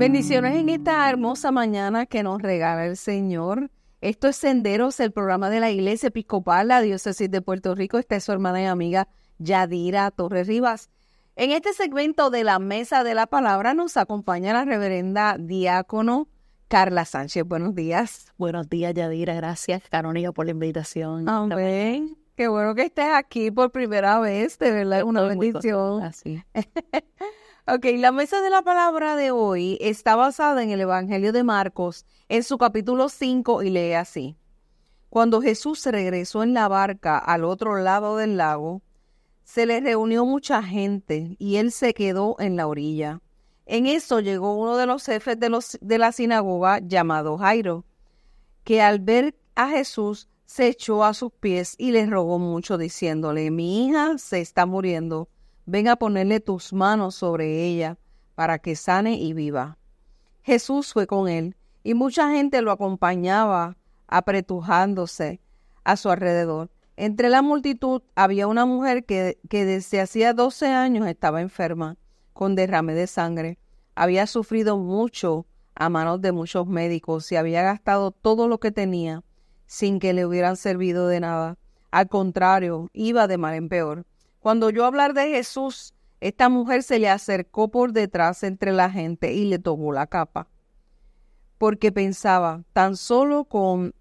Bendiciones en esta hermosa mañana que nos regala el Señor. Esto es Senderos, el programa de la Iglesia Episcopal, la Diócesis de Puerto Rico. Esta es su hermana y amiga Yadira Torres Rivas. En este segmento de la Mesa de la Palabra nos acompaña la reverenda diácono Carla Sánchez. Buenos días. Buenos días, Yadira. Gracias, Canónica, por la invitación. Amén. Qué bueno que estés aquí por primera vez. De verdad, es una bendición. Así. Ok, la Mesa de la Palabra de hoy está basada en el Evangelio de Marcos, en su capítulo 5, y lee así. Cuando Jesús regresó en la barca al otro lado del lago, se le reunió mucha gente y él se quedó en la orilla. En eso llegó uno de los jefes de la sinagoga llamado Jairo, que al ver a Jesús se echó a sus pies y le rogó mucho diciéndole, mi hija se está muriendo. Ven a ponerle tus manos sobre ella para que sane y viva. Jesús fue con él y mucha gente lo acompañaba apretujándose a su alrededor. Entre la multitud había una mujer que desde hacía 12 años estaba enferma con derrame de sangre. Había sufrido mucho a manos de muchos médicos y había gastado todo lo que tenía sin que le hubieran servido de nada. Al contrario, iba de mal en peor. Cuando oyó hablar de Jesús, esta mujer se le acercó por detrás entre la gente y le tomó la capa, porque pensaba, tan solo con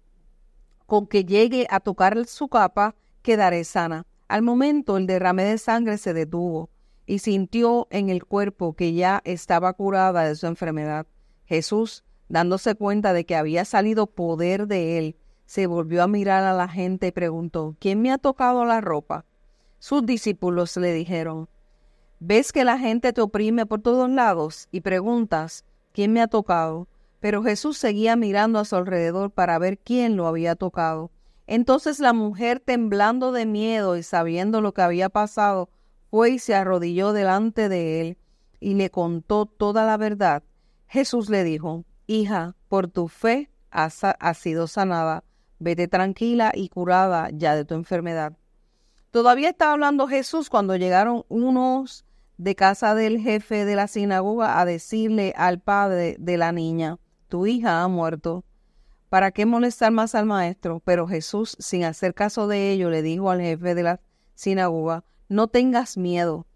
que llegue a tocar su capa, quedaré sana. Al momento el derrame de sangre se detuvo y sintió en el cuerpo que ya estaba curada de su enfermedad. Jesús, dándose cuenta de que había salido poder de él, se volvió a mirar a la gente y preguntó, ¿quién me ha tocado la ropa? Sus discípulos le dijeron, ¿ves que la gente te oprime por todos lados? Y preguntas, ¿quién me ha tocado? Pero Jesús seguía mirando a su alrededor para ver quién lo había tocado. Entonces la mujer, temblando de miedo y sabiendo lo que había pasado, fue y se arrodilló delante de él y le contó toda la verdad. Jesús le dijo, hija, por tu fe has sido sanada. Vete tranquila y curada ya de tu enfermedad. Todavía estaba hablando Jesús cuando llegaron unos de casa del jefe de la sinagoga a decirle al padre de la niña, tu hija ha muerto. ¿Para qué molestar más al maestro? Pero Jesús, sin hacer caso de ello, le dijo al jefe de la sinagoga, no tengas miedo,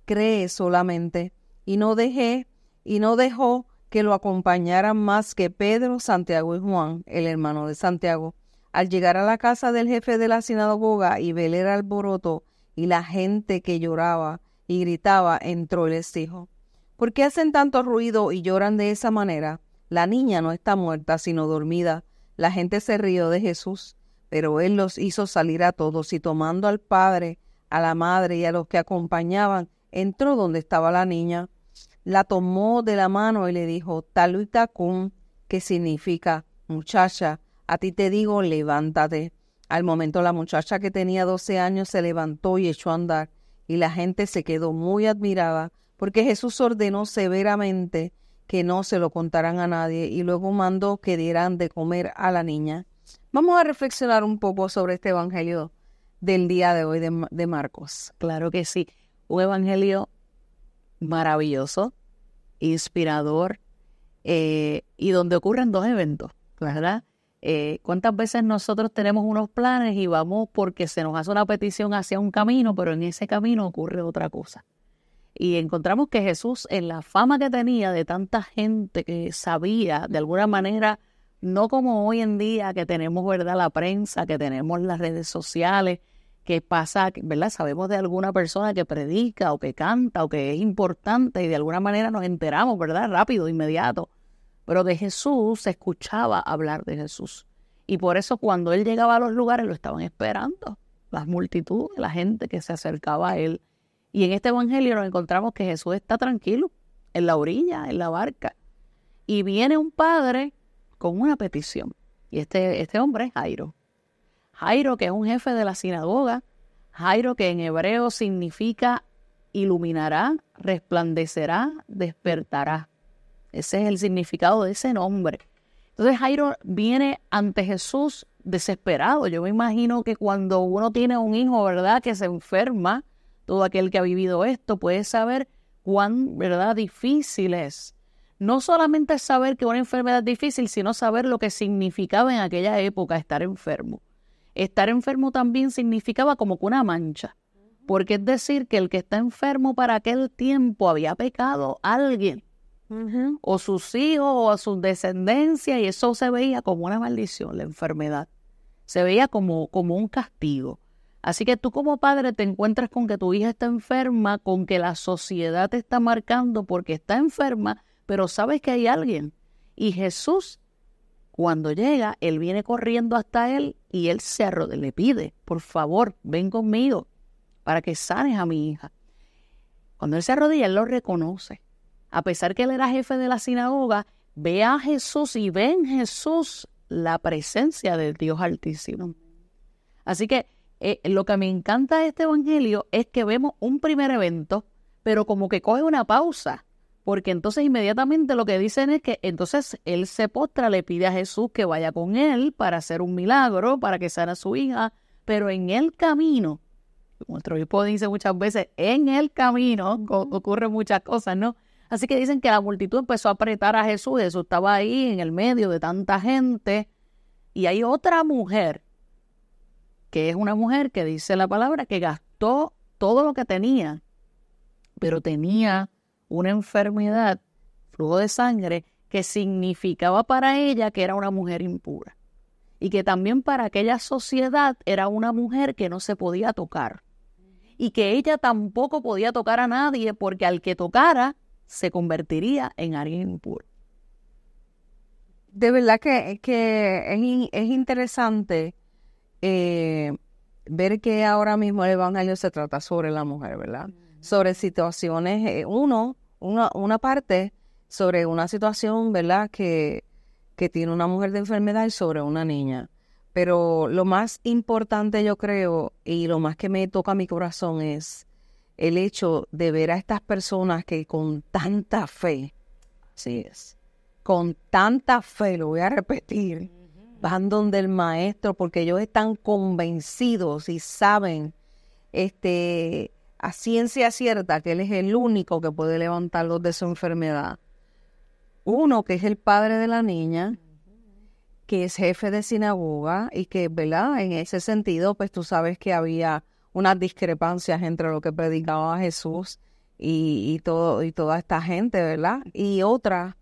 cree solamente. Y no dejó que lo acompañaran más que Pedro, Santiago y Juan, el hermano de Santiago. Al llegar a la casa del jefe de la sinagoga y ver el alboroto y la gente que lloraba y gritaba, entró y les dijo, ¿por qué hacen tanto ruido y lloran de esa manera? La niña no está muerta, sino dormida. La gente se rió de Jesús, pero él los hizo salir a todos y tomando al padre, a la madre y a los que acompañaban, entró donde estaba la niña. La tomó de la mano y le dijo, Talita cum, que significa, muchacha, a ti te digo, levántate. Al momento la muchacha que tenía 12 años se levantó y echó a andar, y la gente se quedó muy admirada, porque Jesús ordenó severamente que no se lo contaran a nadie, y luego mandó que dieran de comer a la niña. Vamos a reflexionar un poco sobre este evangelio del día de hoy de Marcos. Claro que sí. Un evangelio maravilloso, inspirador, y donde ocurren dos eventos, ¿verdad? ¿Cuántas veces nosotros tenemos unos planes y vamos porque se nos hace una petición hacia un camino, pero en ese camino ocurre otra cosa? Y encontramos que Jesús, en la fama que tenía de tanta gente que sabía, de alguna manera, no como hoy en día que tenemos, ¿verdad?, la prensa, que tenemos las redes sociales, que pasa, ¿verdad?, sabemos de alguna persona que predica o que canta o que es importante y de alguna manera nos enteramos, ¿verdad?, rápido, inmediato. Pero de Jesús se escuchaba hablar de Jesús. Y por eso cuando él llegaba a los lugares lo estaban esperando. Las multitudes, la gente que se acercaba a él. Y en este evangelio nos encontramos que Jesús está tranquilo, en la orilla, en la barca. Y viene un padre con una petición. Y este hombre es Jairo. Jairo, que es un jefe de la sinagoga. Jairo, que en hebreo significa iluminará, resplandecerá, despertará. Ese es el significado de ese nombre. Entonces Jairo viene ante Jesús desesperado. Yo me imagino que cuando uno tiene un hijo, ¿verdad?, que se enferma, todo aquel que ha vivido esto puede saber cuán, ¿verdad?, difícil es no solamente saber que una enfermedad es difícil, sino saber lo que significaba en aquella época estar enfermo. Estar enfermo también significaba como que una mancha, porque es decir que el que está enfermo para aquel tiempo había pecado a alguien, o sus hijos, o a su descendencia, y eso se veía como una maldición, la enfermedad. Se veía como un castigo. Así que tú como padre te encuentras con que tu hija está enferma, con que la sociedad te está marcando porque está enferma, pero sabes que hay alguien. Y Jesús, cuando llega, él viene corriendo hasta él y él se arrodilla, le pide, por favor, ven conmigo para que sanes a mi hija. Cuando él se arrodilla, él lo reconoce. A pesar que él era jefe de la sinagoga, ve a Jesús y ve en Jesús la presencia del Dios Altísimo. Así que lo que me encanta de este evangelio es que vemos un primer evento, pero como que coge una pausa, porque entonces inmediatamente lo que dicen es que entonces él se postra, le pide a Jesús que vaya con él para hacer un milagro, para que sane a su hija, pero en el camino, nuestro obispo dice muchas veces, en el camino ocurren muchas cosas, ¿no? Así que dicen que la multitud empezó a apretar a Jesús. Jesús estaba ahí en el medio de tanta gente. Y hay otra mujer, que es una mujer que dice la palabra, que gastó todo lo que tenía, pero tenía una enfermedad, flujo de sangre, que significaba para ella que era una mujer impura. Y que también para aquella sociedad era una mujer que no se podía tocar. Y que ella tampoco podía tocar a nadie, porque al que tocara se convertiría en alguien impuro. De verdad que es interesante ver que ahora mismo el evangelio se trata sobre la mujer, ¿verdad? Sobre situaciones, una parte sobre una situación, ¿verdad? Que tiene una mujer de enfermedad y sobre una niña. Pero lo más importante, yo creo, y lo más que me toca mi corazón es el hecho de ver a estas personas que con tanta fe, así es, con tanta fe, lo voy a repetir, van donde el maestro, porque ellos están convencidos y saben a ciencia cierta que él es el único que puede levantarlos de su enfermedad. Uno, que es el padre de la niña, que es jefe de sinagoga y que, ¿verdad? En ese sentido, pues tú sabes que había unas discrepancias entre lo que predicaba Jesús y toda esta gente, ¿verdad? Y otra,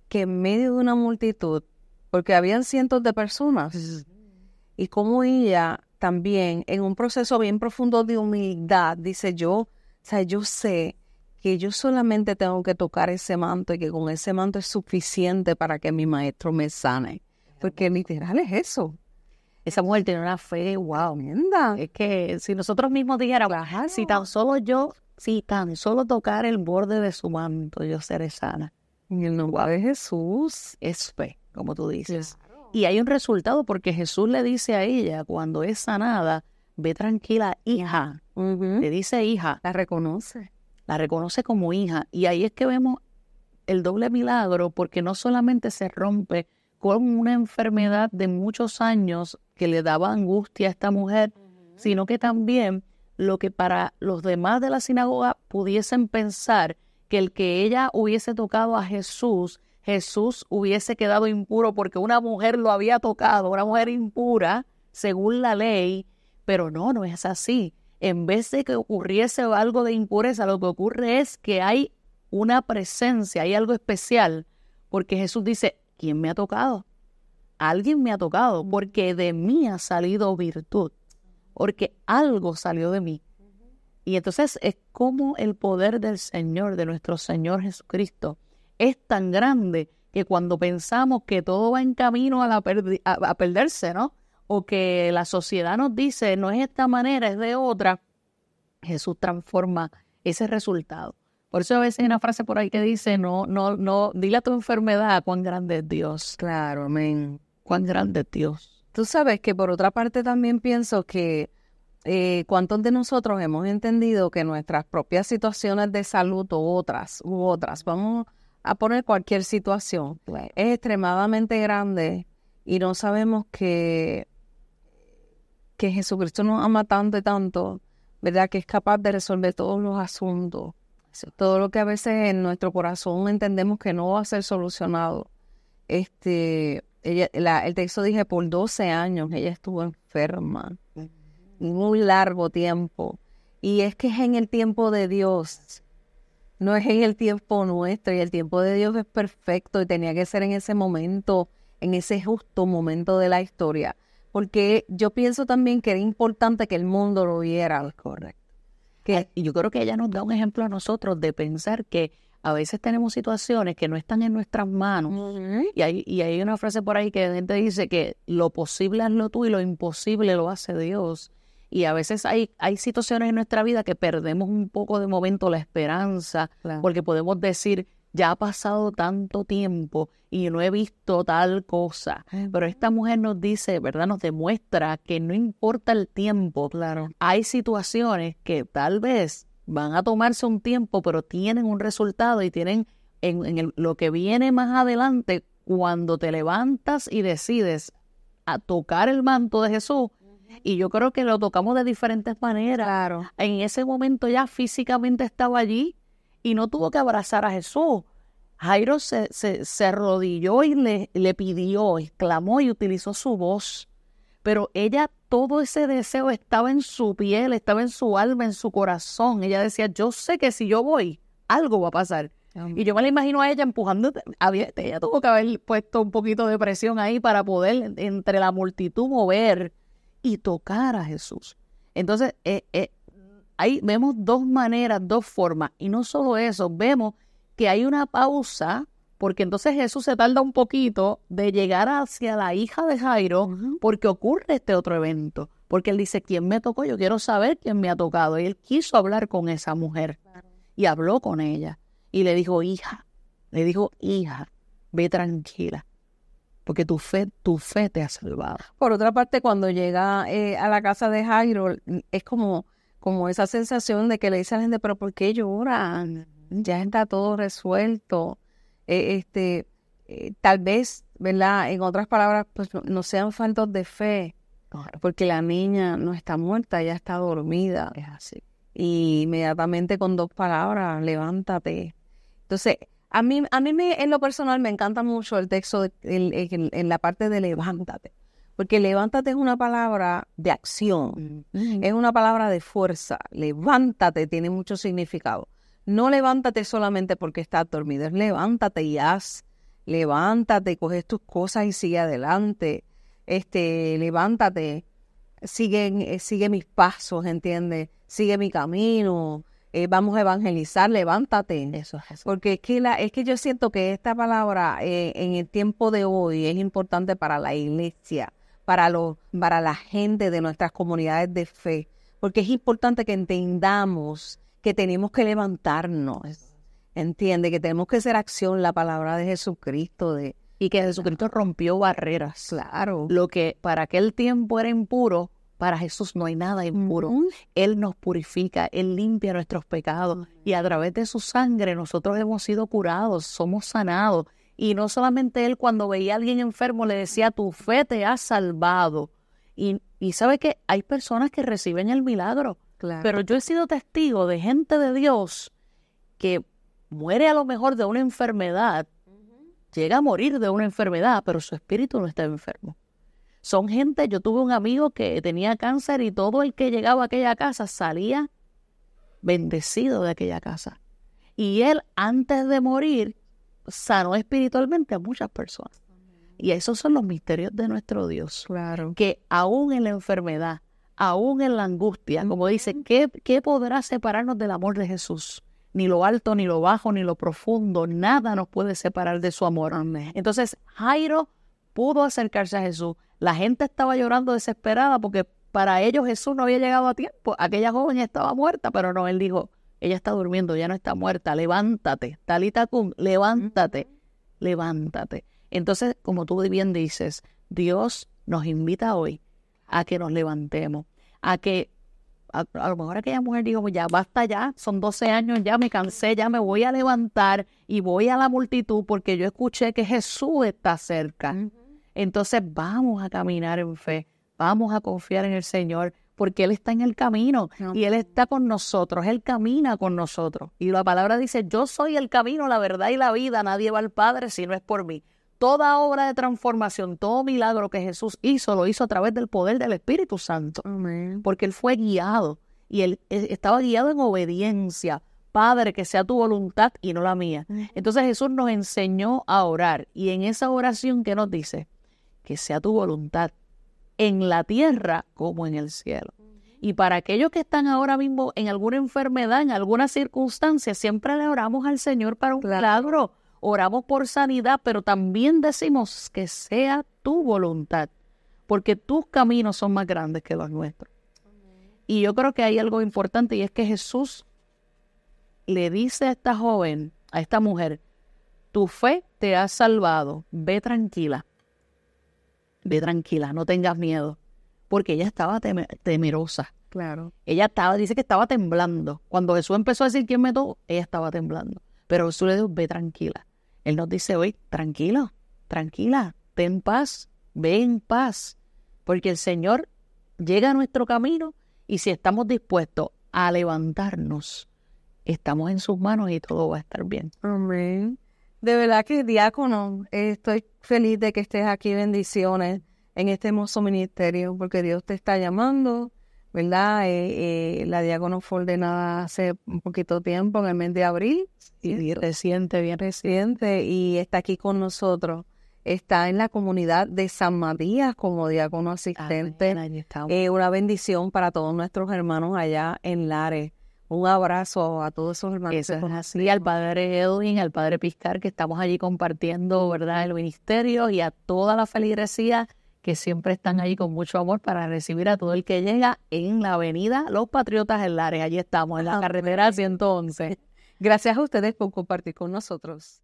que en medio de una multitud, porque habían cientos de personas, y como ella también, en un proceso bien profundo de humildad, dice yo sé que yo solamente tengo que tocar ese manto y que con ese manto es suficiente para que mi maestro me sane. Porque literal es eso. Esa mujer tiene una fe, wow. Tremenda. Es que si nosotros mismos dijéramos, Claro. si tan solo tocar el borde de su manto, yo seré sana. En el nombre de Jesús. Es fe, como tú dices. Claro. Y hay un resultado porque Jesús le dice a ella, cuando es sanada, ve tranquila, hija. Le dice hija. La reconoce. La reconoce como hija. Y ahí es que vemos el doble milagro, porque no solamente se rompe con una enfermedad de muchos años que le daba angustia a esta mujer, sino que también lo que para los demás de la sinagoga pudiesen pensar que el que ella hubiese tocado a Jesús hubiese quedado impuro porque una mujer lo había tocado, una mujer impura, según la ley, pero no es así. En vez de que ocurriese algo de impureza, lo que ocurre es que hay una presencia, hay algo especial, porque Jesús dice, ¿quién me ha tocado? Alguien me ha tocado, porque de mí ha salido virtud, porque algo salió de mí. Y entonces es como el poder del Señor, de nuestro Señor Jesucristo, es tan grande que cuando pensamos que todo va en camino a perderse, ¿no? O que la sociedad nos dice, no es esta manera, es de otra, Jesús transforma ese resultado. Por eso a veces hay una frase por ahí que dice, no, dile a tu enfermedad cuán grande es Dios. Claro, amén. Cuán grande es Dios. Tú sabes que por otra parte también pienso que cuántos de nosotros hemos entendido que nuestras propias situaciones de salud u otras, vamos a poner cualquier situación, es extremadamente grande y no sabemos que Jesucristo nos ama tanto y tanto, ¿verdad? Que es capaz de resolver todos los asuntos. Todo lo que a veces en nuestro corazón entendemos que no va a ser solucionado. El texto dice, por 12 años ella estuvo enferma, muy largo tiempo. Y es que es en el tiempo de Dios, no es en el tiempo nuestro, y el tiempo de Dios es perfecto y tenía que ser en ese momento, en ese justo momento de la historia. Porque yo pienso también que era importante que el mundo lo viera. Correcto. Y yo creo que ella nos da un ejemplo a nosotros de pensar que a veces tenemos situaciones que no están en nuestras manos. Uh-huh. Y hay una frase por ahí que la gente dice que lo posible hazlo tú y lo imposible lo hace Dios. Y a veces hay situaciones en nuestra vida que perdemos un poco de momento la esperanza, Claro. porque podemos decir, ya ha pasado tanto tiempo y no he visto tal cosa. Pero esta mujer nos dice, ¿verdad? Nos demuestra que no importa el tiempo. Claro. Hay situaciones que tal vez van a tomarse un tiempo, pero tienen un resultado y tienen lo que viene más adelante, cuando te levantas y decides a tocar el manto de Jesús. Y yo creo que lo tocamos de diferentes maneras. Claro. En ese momento ya físicamente estaba allí y no tuvo que abrazar a Jesús. Jairo se arrodilló y le pidió, exclamó y utilizó su voz. Pero ella, todo ese deseo estaba en su piel, estaba en su alma, en su corazón. Ella decía, yo sé que si yo voy, algo va a pasar. Y yo me la imagino a ella empujando. Ella tuvo que haber puesto un poquito de presión ahí para poder entre la multitud mover y tocar a Jesús. Entonces, ahí vemos dos maneras, dos formas. Y no solo eso, vemos que hay una pausa, porque entonces Jesús se tarda un poquito de llegar hacia la hija de Jairo, porque ocurre este otro evento. Porque él dice, ¿quién me tocó? Yo quiero saber quién me ha tocado. Y él quiso hablar con esa mujer. Y habló con ella. Y le dijo, hija, ve tranquila, porque tu fe te ha salvado. Por otra parte, cuando llega a la casa de Jairo, es como esa sensación de que le dice a la gente, pero ¿por qué lloran? Ya está todo resuelto. Tal vez, ¿verdad? En otras palabras, pues no sean faltos de fe, porque la niña no está muerta, ella está dormida. Es así. Y inmediatamente con 2 palabras, levántate. Entonces, a mí en lo personal me encanta mucho el texto en la parte de levántate, porque levántate es una palabra de acción, es una palabra de fuerza. Levántate tiene mucho significado. No levántate solamente porque estás dormido, es levántate y haz. Levántate, coges tus cosas y sigue adelante. Levántate, sigue mis pasos, ¿entiendes? Sigue mi camino. Vamos a evangelizar, levántate. Eso. Porque es que yo siento que esta palabra en el tiempo de hoy es importante para la iglesia, para la gente de nuestras comunidades de fe, porque es importante que entendamos que tenemos que levantarnos, entiende, que tenemos que hacer acción la palabra de Jesucristo. Y que Jesucristo rompió barreras. Claro. Lo que para aquel tiempo era impuro, para Jesús no hay nada impuro. Él nos purifica, Él limpia nuestros pecados. Y a través de su sangre nosotros hemos sido curados, somos sanados. Y no solamente Él, cuando veía a alguien enfermo le decía, tu fe te ha salvado. Y ¿sabe qué? Hay personas que reciben el milagro. Claro. Pero yo he sido testigo de gente de Dios que muere a lo mejor de una enfermedad, llega a morir de una enfermedad, pero su espíritu no está enfermo. Son gente, yo tuve un amigo que tenía cáncer y todo el que llegaba a aquella casa salía bendecido de aquella casa. Y él, antes de morir, sanó espiritualmente a muchas personas. Y esos son los misterios de nuestro Dios. Claro. Que aún en la enfermedad, aún en la angustia, como dice, ¿qué podrá separarnos del amor de Jesús? Ni lo alto, ni lo bajo, ni lo profundo, nada nos puede separar de su amor. Amén. Entonces, Jairo pudo acercarse a Jesús. La gente estaba llorando desesperada porque para ellos Jesús no había llegado a tiempo. Aquella joven estaba muerta, pero no, él dijo, ella está durmiendo, ya no está muerta, levántate, Talita cum, levántate, levántate. Entonces, como tú bien dices, Dios nos invita hoy a que nos levantemos, a que a lo mejor aquella mujer dijo, ya basta ya, son 12 años, ya me cansé, ya me voy a levantar y voy a la multitud porque yo escuché que Jesús está cerca. Entonces vamos a caminar en fe, vamos a confiar en el Señor, porque Él está en el camino y Él está con nosotros, Él camina con nosotros. Y la palabra dice, yo soy el camino, la verdad y la vida, nadie va al Padre si no es por mí. Toda obra de transformación, todo milagro que Jesús hizo, lo hizo a través del poder del Espíritu Santo. Amén. Porque Él fue guiado y Él estaba guiado en obediencia. Padre, que sea tu voluntad y no la mía. Entonces Jesús nos enseñó a orar y en esa oración, ¿qué nos dice? Que sea tu voluntad en la tierra como en el cielo. Y para aquellos que están ahora mismo en alguna enfermedad, en alguna circunstancia, siempre le oramos al Señor para un milagro. Oramos por sanidad, pero también decimos que sea tu voluntad, porque tus caminos son más grandes que los nuestros. Y yo creo que hay algo importante y es que Jesús le dice a esta joven, a esta mujer, tu fe te ha salvado, ve tranquila, no tengas miedo, porque ella estaba temerosa. Claro. Ella dice que estaba temblando. Cuando Jesús empezó a decir quién me tocó, ella estaba temblando. Pero Jesús le dijo, ve tranquila. Él nos dice hoy, tranquila, ten paz, ve en paz, porque el Señor llega a nuestro camino y si estamos dispuestos a levantarnos, estamos en sus manos y todo va a estar bien. Amén. De verdad que, diácono, estoy feliz de que estés aquí. Bendiciones en este hermoso ministerio, porque Dios te está llamando, ¿verdad? La diácono fue ordenada hace un poquito tiempo, en el mes de abril. Y bien reciente, y está aquí con nosotros. Está en la comunidad de San Matías como diácono asistente. Amén, una bendición para todos nuestros hermanos allá en Lares. Un abrazo a todos esos hermanos. Eso es así, al padre Edwin, al padre Piscar, que estamos allí compartiendo, ¿verdad?, el ministerio, y a toda la feligresía que siempre están allí con mucho amor para recibir a todo el que llega en la avenida Los Patriotas en Lares. Allí estamos, en la carretera 111. Gracias a ustedes por compartir con nosotros.